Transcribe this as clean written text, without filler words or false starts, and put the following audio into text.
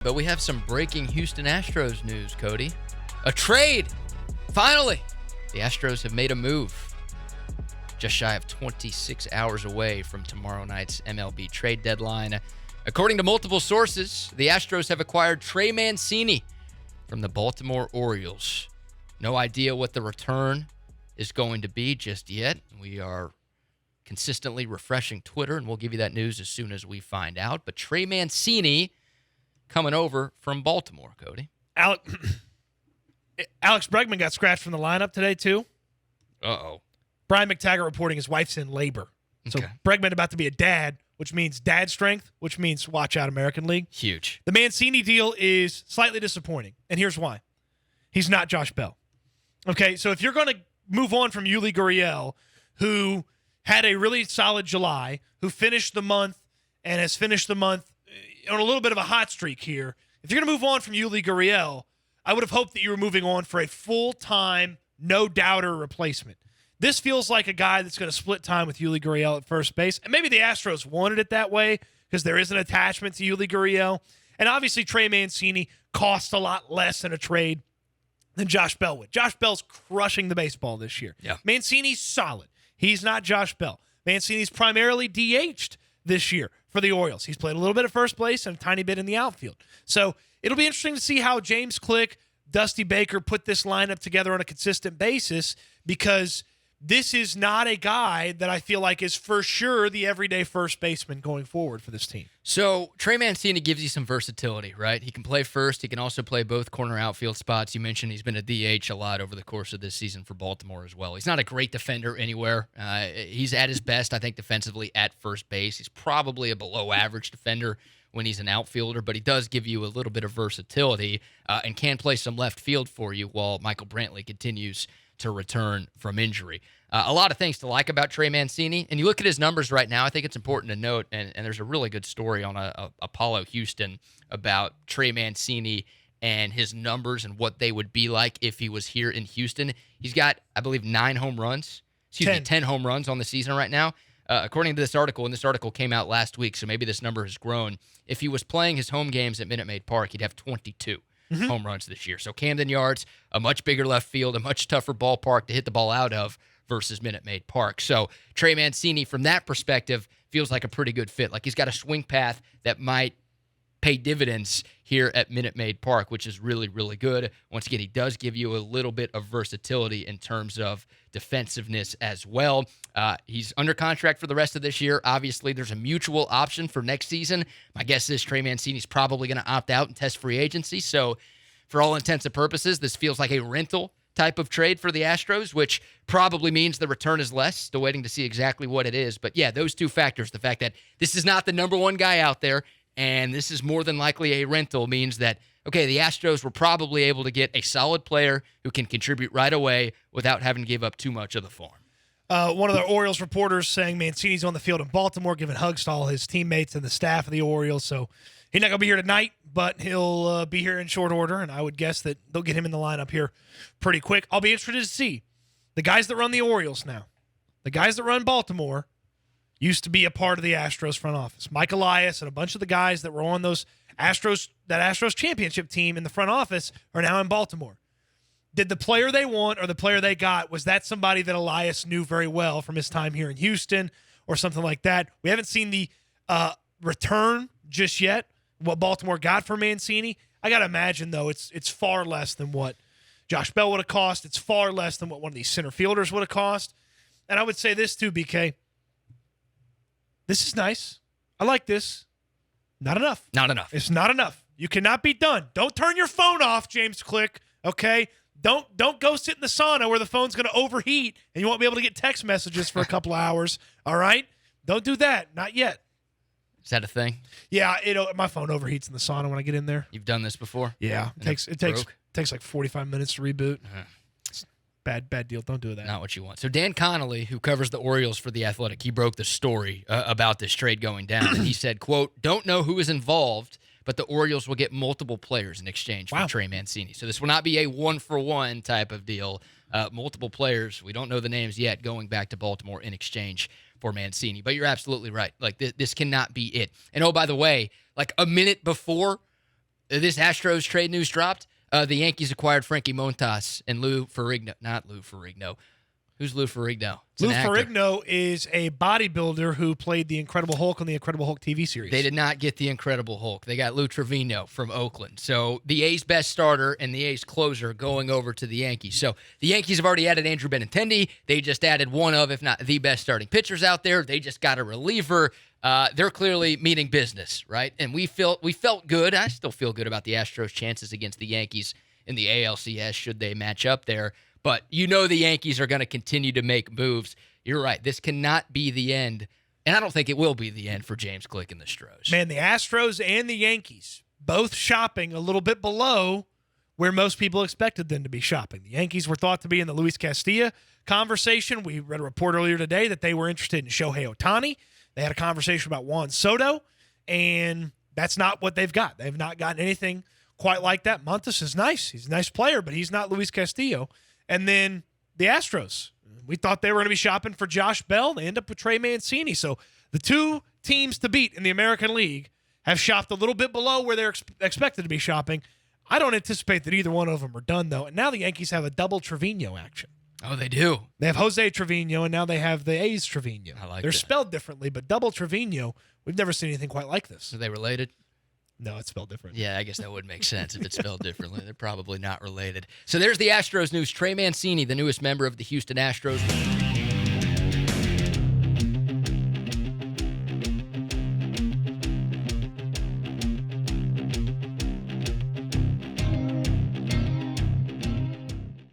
But we have some breaking Houston Astros news, Cody. A trade! Finally! The Astros have made a move. Just shy of 26 hours away from tomorrow night's MLB trade deadline. According to multiple sources, the Astros have acquired Trey Mancini from the Baltimore Orioles. No idea what the return is going to be just yet. We are consistently refreshing Twitter, and we'll give you that news as soon as we find out. But Trey Mancini coming over from Baltimore, Cody. Alex Bregman got scratched from the lineup today, too. Uh-oh. Brian McTaggart reporting his wife's in labor. So Bregman about to be a dad, which means dad strength, which means watch out American League. Huge. The Mancini deal is slightly disappointing, and here's why. He's not Josh Bell. Okay, so if you're going to move on from Yuli Gurriel, who had a really solid July, who finished the month and has finished the month on a little bit of a hot streak here, if you're going to move on from Yuli Gurriel, I would have hoped that you were moving on for a full-time, no-doubter replacement. This feels like a guy that's going to split time with Yuli Gurriel at first base. And maybe the Astros wanted it that way because there is an attachment to Yuli Gurriel. And obviously Trey Mancini costs a lot less in a trade than Josh Bell would. Josh Bell's crushing the baseball this year. Yeah. Mancini's solid. He's not Josh Bell. Mancini's primarily DH'd this year for the Orioles. He's played a little bit at first base and a tiny bit in the outfield. So it'll be interesting to see how James Click, Dusty Baker put this lineup together on a consistent basis, because this is not a guy that I feel like is for sure the everyday first baseman going forward for this team. So Trey Mancini gives you some versatility, right? He can play first. He can also play both corner outfield spots. You mentioned he's been a DH a lot over the course of this season for Baltimore as well. He's not a great defender anywhere. He's at his best, I think, defensively at first base. He's probably a below-average defender when he's an outfielder, but he does give you a little bit of versatility and can play some left field for you while Michael Brantley continues to return from injury. A lot of things to like about Trey Mancini, and you look at his numbers right now, I think it's important to note, and there's a really good story on Apollo Houston about Trey Mancini and his numbers and what they would be like if he was here in Houston. He's got, I believe, 10 home runs on the season right now. According to this article, and this article came out last week, so maybe this number has grown. If he was playing his home games at Minute Maid Park, he'd have 22 home runs this year. So Camden Yards, a much bigger left field, a much tougher ballpark to hit the ball out of versus Minute Maid Park. So Trey Mancini, from that perspective, feels like a pretty good fit. Like he's got a swing path that might pay dividends here at Minute Maid Park, which is really, really good. Once again, he does give you a little bit of versatility in terms of defensiveness as well. He's under contract for the rest of this year. Obviously, there's a mutual option for next season. My guess is Trey Mancini's probably going to opt out and test free agency. So for all intents and purposes, this feels like a rental type of trade for the Astros, which probably means the return is less. Still waiting to see exactly what it is. But yeah, those two factors, the fact that this is not the number one guy out there, and this is more than likely a rental, means that, okay, the Astros were probably able to get a solid player who can contribute right away without having to give up too much of the farm. One of the Orioles reporters saying Mancini's on the field in Baltimore, giving hugs to all his teammates and the staff of the Orioles. So he's not going to be here tonight, but he'll be here in short order, and I would guess that they'll get him in the lineup here pretty quick. I'll be interested to see the guys that run the Orioles now. The guys that run Baltimore used to be a part of the Astros front office. Mike Elias and a bunch of the guys that were on that Astros championship team in the front office are now in Baltimore. Did the player they want or the player they got, was that somebody that Elias knew very well from his time here in Houston or something like that? We haven't seen the return just yet, what Baltimore got for Mancini. I got to imagine, though, it's far less than what Josh Bell would have cost. It's far less than what one of these center fielders would have cost. And I would say this too, BK. This is nice. I like this. Not enough. Not enough. It's not enough. You cannot be done. Don't turn your phone off, James Click, okay? Don't go sit in the sauna where the phone's going to overheat and you won't be able to get text messages for a couple of hours, all right? Don't do that. Not yet. Is that a thing? Yeah, my phone overheats in the sauna when I get in there. You've done this before? Yeah. It takes like 45 minutes to reboot. Bad deal. Don't do that. Not what you want. So Dan Connolly, who covers the Orioles for The Athletic, he broke the story about this trade going down. And he said, quote, "Don't know who is involved, but the Orioles will get multiple players in exchange for Trey Mancini. So this will not be a one-for-one type of deal. Multiple players, we don't know the names yet, going back to Baltimore in exchange for Mancini. But you're absolutely right. Like, this cannot be it. And, oh, by the way, like a minute before This Astros trade news dropped. The Yankees acquired Frankie Montas and Lou Ferrigno. Not Lou Ferrigno. Who's Lou Ferrigno? It's Lou an actor. Ferrigno is a bodybuilder who played the Incredible Hulk on the Incredible Hulk TV series. They did not get the Incredible Hulk. They got Lou Trevino from Oakland. So the A's best starter and the A's closer going over to the Yankees. So the Yankees have already added Andrew Benintendi. They just added one of, if not the best starting pitchers out there. They just got a reliever. They're clearly meeting business, right? And we felt good. I still feel good about the Astros' chances against the Yankees in the ALCS should they match up there. But you know the Yankees are going to continue to make moves. You're right. This cannot be the end. And I don't think it will be the end for James Click and the Astros. Man, the Astros and the Yankees both shopping a little bit below where most people expected them to be shopping. The Yankees were thought to be in the Luis Castilla conversation. We read a report earlier today that they were interested in Shohei Ohtani. They had a conversation about Juan Soto, and that's not what they've got. They've not gotten anything quite like that. Montas is nice. He's a nice player, but he's not Luis Castillo. And then the Astros. We thought they were going to be shopping for Josh Bell. They end up with Trey Mancini. So the two teams to beat in the American League have shopped a little bit below where they're expected to be shopping. I don't anticipate that either one of them are done, though. And now the Yankees have a double Trevino action. Oh, they do. They have Jose Trevino, and now they have the A's Trevino. I like They're that. spelled differently, but double Trevino, we've never seen anything quite like this. Are they related? No, it's spelled different. Yeah, I guess that would make sense if it's spelled differently. They're probably not related. So there's the Astros news. Trey Mancini, the newest member of the Houston Astros.